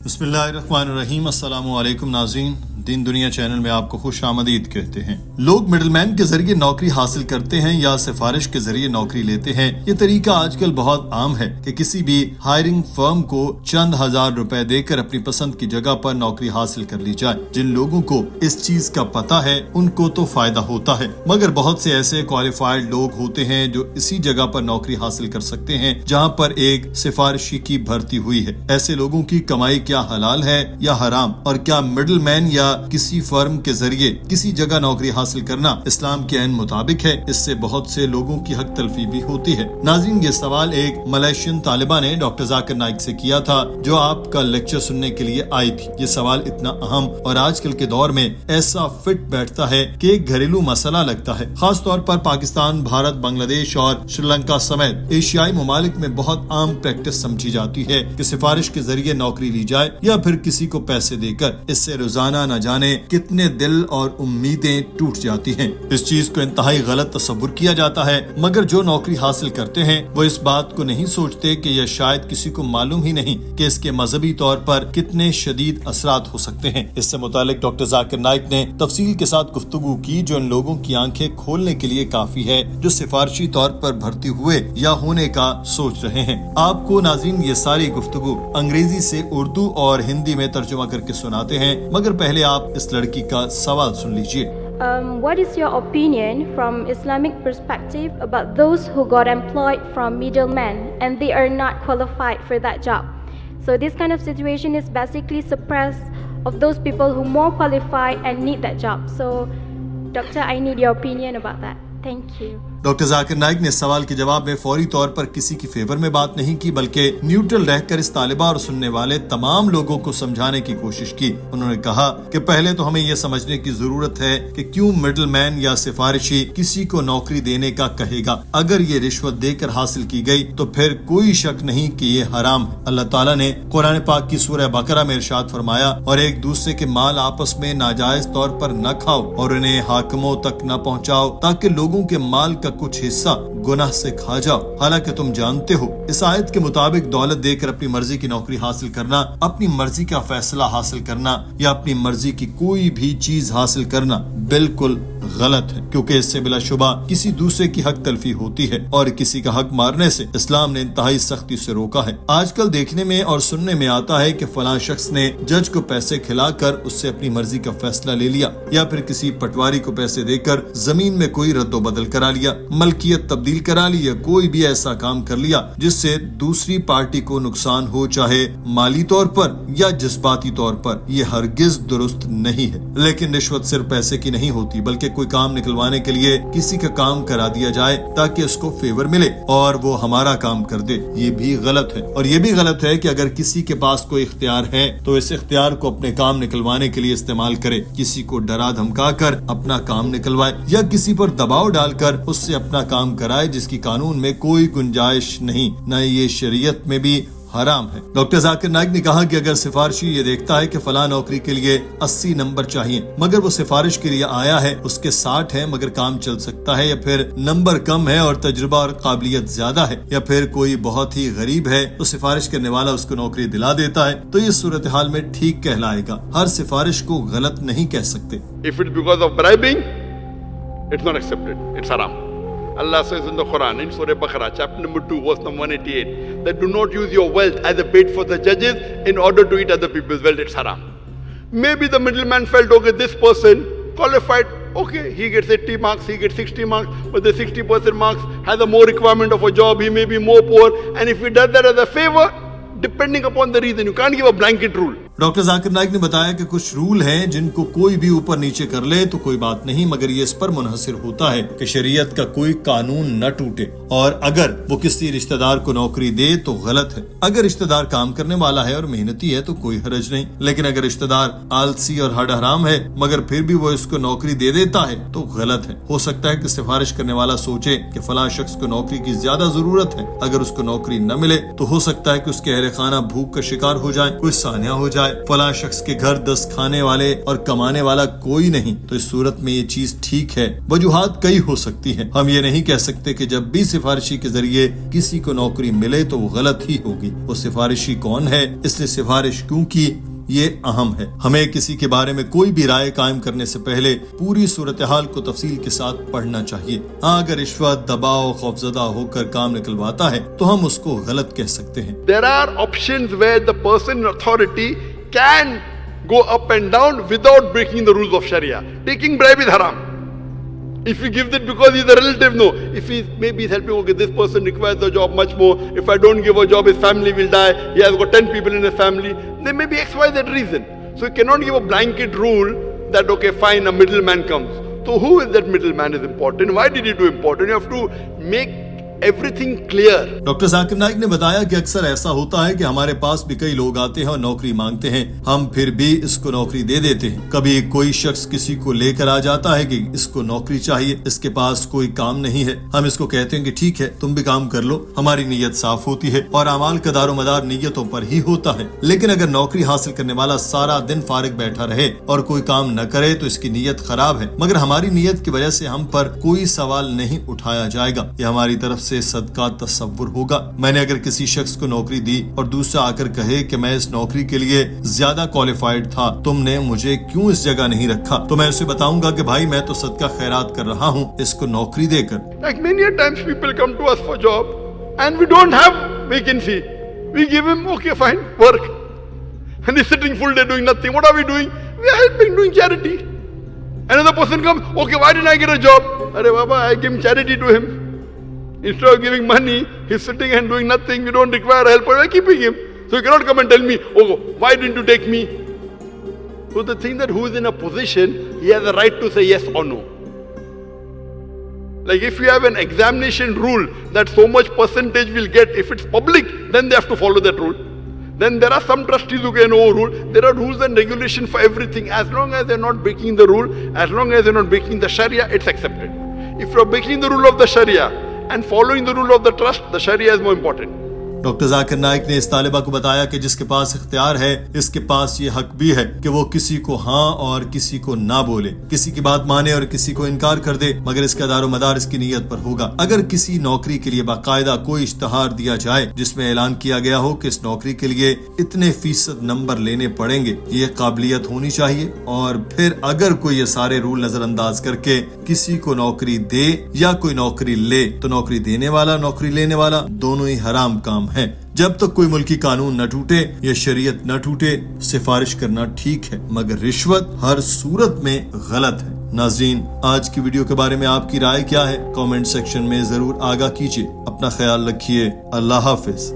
بسم اللہ الرحمن الرحیم۔ السلام علیکم ناظرین، دین دنیا چینل میں آپ کو خوش آمدید کہتے ہیں۔ لوگ مڈل مین کے ذریعے نوکری حاصل کرتے ہیں یا سفارش کے ذریعے نوکری لیتے ہیں۔ یہ طریقہ آج کل بہت عام ہے کہ کسی بھی ہائرنگ فرم کو چند ہزار روپے دے کر اپنی پسند کی جگہ پر نوکری حاصل کر لی جائے۔ جن لوگوں کو اس چیز کا پتہ ہے ان کو تو فائدہ ہوتا ہے، مگر بہت سے ایسے کوالیفائڈ لوگ ہوتے ہیں جو اسی جگہ پر نوکری حاصل کر سکتے ہیں جہاں پر ایک سفارشی کی بھرتی ہوئی ہے۔ ایسے لوگوں کی کمائی کیا حلال ہے یا حرام، اور کیا مڈل مین یا کسی فرم کے ذریعے کسی جگہ نوکری حاصل کرنا اسلام کے عین مطابق ہے؟ اس سے بہت سے لوگوں کی حق تلفی بھی ہوتی ہے۔ ناظرین، یہ سوال ایک ملیشین طالبہ نے ڈاکٹر ذاکر نائک سے کیا تھا جو آپ کا لیکچر سننے کے لیے آئی تھی۔ یہ سوال اتنا اہم اور آج کل کے دور میں ایسا فٹ بیٹھتا ہے کہ ایک گھریلو مسئلہ لگتا ہے، خاص طور پر پاکستان، بھارت، بنگلہ دیش اور سری لنکا سمیت ایشیائی ممالک میں بہت عام پریکٹس سمجھی جاتی ہے کہ سفارش کے ذریعے نوکری لی جائے یا پھر کسی کو پیسے دے کر۔ اس سے روزانہ نہ جانے کتنے دل اور امیدیں ٹوٹ جاتی ہیں۔ اس چیز کو انتہائی غلط تصور کیا جاتا ہے، مگر جو نوکری حاصل کرتے ہیں وہ اس بات کو نہیں سوچتے کہ یہ شاید کسی کو معلوم ہی نہیں کہ اس کے مذہبی طور پر کتنے شدید اثرات ہو سکتے ہیں۔ اس سے متعلق ڈاکٹر ذاکر نائک نے تفصیل کے ساتھ گفتگو کی جو ان لوگوں کی آنکھیں کھولنے کے لیے کافی ہے جو سفارشی طور پر بھرتی ہوئے یا ہونے کا سوچ رہے ہیں۔ آپ کو ناظرین یہ ساری گفتگو انگریزی سے اردو اور ہندی میں ترجمہ کر کے سناتے ہیں، مگر پہلے آپ اس لڑکی کا سوال سن لیجئے۔ What is your opinion from Islamic perspective about those who got employed from middlemen and they are not qualified for that job? So this kind of situation is basically suppressed of those people who more qualified and need that job. So doctor, I need your opinion about that. Thank you. Doctor Zakir Naik نے اس سوال کے جواب میں فوری طور پر کسی کی فیور میں بات نہیں کی، بلکہ نیوٹرل رہ کر اس طالبہ اور سننے والے تمام لوگوں کو سمجھانے کی کوشش کی۔ انہوں نے کہا کہ پہلے تو ہمیں یہ سمجھنے کی ضرورت ہے کہ کیوں مڈل مین یا سفارشی کسی کو نوکری دینے کا کہے گا۔ اگر یہ رشوت دے کر حاصل کی گئی تو پھر کوئی شک نہیں کہ یہ حرام ہے۔ اللہ تعالیٰ نے قرآن پاک کی سورہ بقرہ میں ارشاد فرمایا، اور ایک دوسرے کے مال آپس میں ناجائز طور پر نہ کھاؤ اور انہیں حاکموں تک نہ پہنچاؤ تاکہ لوگوں کے مال کا کچھ حصہ گناہ سے کھا جاؤ، حالانکہ تم جانتے ہو۔ اس آیت کے مطابق دولت دے کر اپنی مرضی کی نوکری حاصل کرنا، اپنی مرضی کا فیصلہ حاصل کرنا یا اپنی مرضی کی کوئی بھی چیز حاصل کرنا بالکل غلط ہے، کیونکہ اس سے بلا شبہ کسی دوسرے کی حق تلفی ہوتی ہے، اور کسی کا حق مارنے سے اسلام نے انتہائی سختی سے روکا ہے۔ آج کل دیکھنے میں اور سننے میں آتا ہے کہ فلاں شخص نے جج کو پیسے کھلا کر اس سے اپنی مرضی کا فیصلہ لے لیا، یا پھر کسی پٹواری کو پیسے دے کر زمین میں کوئی رد و بدل کرا لیا، ملکیت تبدیل کرا لی، یا کوئی بھی ایسا کام کر لیا جس سے دوسری پارٹی کو نقصان ہو، چاہے مالی طور پر یا جذباتی طور پر۔ یہ ہرگز درست نہیں ہے۔ لیکن رشوت صرف پیسے کی نہیں ہوتی، بلکہ کوئی کام نکلوانے کے لیے کسی کا کام کرا دیا جائے تاکہ اس کو فیور ملے اور وہ ہمارا کام کر دے، یہ بھی غلط ہے۔ اور یہ بھی غلط ہے کہ اگر کسی کے پاس کوئی اختیار ہے تو اس اختیار کو اپنے کام نکلوانے کے لیے استعمال کرے، کسی کو ڈرا دھمکا کر اپنا کام نکلوائے یا کسی پر دباؤ ڈال کر اس سے اپنا کام کرائے جس کی قانون میں کوئی گنجائش نہیں، نہ یہ شریعت میں بھی حرام ہے۔ ڈاکٹر ذاکر نائک نے کہا کہ اگر سفارشی یہ دیکھتا ہے کہ فلاں نوکری کے لیے 80 نمبر چاہیے مگر وہ سفارش کے لیے آیا ہے، اس کے 60 ہے مگر کام چل سکتا ہے، یا پھر نمبر کم ہے اور تجربہ اور قابلیت زیادہ ہے، یا پھر کوئی بہت ہی غریب ہے تو سفارش کرنے والا اس کو نوکری دلا دیتا ہے، تو یہ صورتحال میں ٹھیک کہلائے گا۔ ہر سفارش کو غلط نہیں کہہ سکتے۔ If it's because of bribing, it's not accepted. It's haram. Allah says in the Qur'an, in Surah Baqarah, chapter number 2, verse number 188, that do not use your wealth as a bait for the judges in order to eat other people's wealth. It's haram. Maybe the middleman felt, okay, this person qualified, okay, he gets 80 marks, he gets 60 marks, but the 60% marks has a more requirement of a job, he may be more poor, and if he does that as a favor, depending upon the reason, you can't give a blanket rule. Doctor Zakir Naik نے بتایا کہ کچھ role ہیں جن کو کوئی بھی اوپر نیچے کر لے تو کوئی بات نہیں، مگر یہ اس پر منحصر ہوتا ہے کہ شریعت کا کوئی قانون نہ ٹوٹے، اور اگر وہ کسی رشتہ دار کو نوکری دے تو غلط ہے۔ اگر رشتہ دار کام کرنے والا ہے اور محنتی ہے تو کوئی حرج نہیں، لیکن اگر رشتہ دار آلسی اور ہڈ حرام ہے مگر پھر بھی وہ اس کو نوکری دے دیتا ہے تو غلط ہے۔ ہو سکتا ہے کہ سفارش کرنے والا سوچے کہ فلاں شخص کو نوکری کی زیادہ ضرورت ہے، اگر اس کو نوکری نہ ملے تو ہو سکتا ہے کہ اس کے اہل خانہ بھوک کا شکار ہو جائے، کوئی سانحہ ہو جائے جائے فلاں شخص کے گھر 10 کھانے والے اور کمانے والا کوئی نہیں، تو اس صورت میں یہ چیز ٹھیک ہے۔ وجوہات کئی ہو سکتی ہیں، ہم یہ نہیں کہہ سکتے کہ جب بھی سفارشی کے ذریعے کسی کو نوکری ملے تو وہ غلط ہی ہوگی۔ وہ سفارشی کون ہے، اس نے سفارش کیوں کی، یہ اہم ہے۔ ہمیں کسی کے بارے میں کوئی بھی رائے قائم کرنے سے پہلے پوری صورتحال کو تفصیل کے ساتھ پڑھنا چاہیے۔ ہاں، اگر رشوت، دباؤ، خوفزدہ ہو کر کام نکلواتا ہے تو ہم اس کو غلط کہہ سکتے ہیں۔ There are options where the person in authority can go up and down without breaking the rules of Sharia. Taking bribe is haram. If he gives it because he's a relative, no. If maybe he's helping, okay, this person requires the job much more. If I don't give a job, his family will die. He has got 10 people in his family. There may be X, Y, Z reason. So you cannot give a blanket rule that, okay, fine, a middleman comes. So who is that middleman is important? Why did he do important? You have to make everything clear. Doctor Zakir Naik نے بتایا کہ اکثر ایسا ہوتا ہے کہ ہمارے پاس بھی کئی لوگ آتے ہیں اور نوکری مانگتے ہیں، ہم پھر بھی اس کو نوکری دے دیتے ہیں۔ کبھی کوئی شخص کسی کو لے کر آ جاتا ہے کہ اس کو نوکری چاہیے، اس کے پاس کوئی کام نہیں ہے، ہم اس کو کہتے ہیں کہ ٹھیک ہے تم بھی کام کر لو، ہماری نیت صاف ہوتی ہے اور اعمال کا دار و مدار نیتوں پر ہی ہوتا ہے۔ لیکن اگر نوکری حاصل کرنے والا سارا دن فارغ بیٹھا رہے اور کوئی کام نہ کرے تو اس کی نیت خراب ہے، مگر ہماری نیت کی وجہ سے ہم پر کوئی سوال نہیں اٹھایا جائے گا، یہ ہماری طرف سے صدقہ تصور ہوگا۔ میں نے اگر کسی شخص کو نوکری دی اور دوسرا آ کر کہے کہ میں اس نوکری کے لیے زیادہ کوالیفائڈ تھا، تم نے مجھے کیوں اس جگہ نہیں رکھا، تو میں اسے بتاؤں گا کہ بھائی میں تو صدقہ خیرات کر رہا ہوں اس کو نوکری دے کر۔ Like many times people come to us for job and we don't have vacancy. We give him, okay, fine, work. And he's sitting full day doing nothing. What are we doing? We are helping, doing charity. Another person comes, okay, why didn't I get a job? Arey Baba, I gave charity to him. Instead of giving money, he's sitting and doing nothing. We don't require help, but we're keeping him. So you cannot come and tell me, oh, why didn't you take me? So the thing that who is in a position, he has a right to say yes or no. Like if you have an examination rule that so much percentage will get, if it's public, then they have to follow that rule. Then there are some trustees who can overrule. There are rules and regulations for everything. As long as they're not breaking the rule, as long as they're not breaking the Sharia, it's accepted. If you're breaking the rule of the Sharia and following the rule of the trust, the Sharia is more important. Doctor Zakir Naik نے اس طالبہ کو بتایا کہ جس کے پاس اختیار ہے اس کے پاس یہ حق بھی ہے کہ وہ کسی کو ہاں اور کسی کو نہ بولے، کسی کی بات مانے اور کسی کو انکار کر دے، مگر اس کا دار و مدار اس کی نیت پر ہوگا۔ اگر کسی نوکری کے لیے باقاعدہ کوئی اشتہار دیا جائے جس میں اعلان کیا گیا ہو کہ اس نوکری کے لیے اتنے فیصد نمبر لینے پڑیں گے، یہ قابلیت ہونی چاہیے، اور پھر اگر کوئی یہ سارے رول نظر انداز کر کے کسی کو نوکری دے یا کوئی نوکری لے تو نوکری دینے والا نوکری لینے والا دونوں ہی حرام کام ہے۔ جب تک کوئی ملکی قانون نہ ٹوٹے یا شریعت نہ ٹوٹے، سفارش کرنا ٹھیک ہے، مگر رشوت ہر صورت میں غلط ہے۔ ناظرین، آج کی ویڈیو کے بارے میں آپ کی رائے کیا ہے؟ کامنٹ سیکشن میں ضرور آگاہ کیجیے۔ اپنا خیال رکھیے۔ اللہ حافظ۔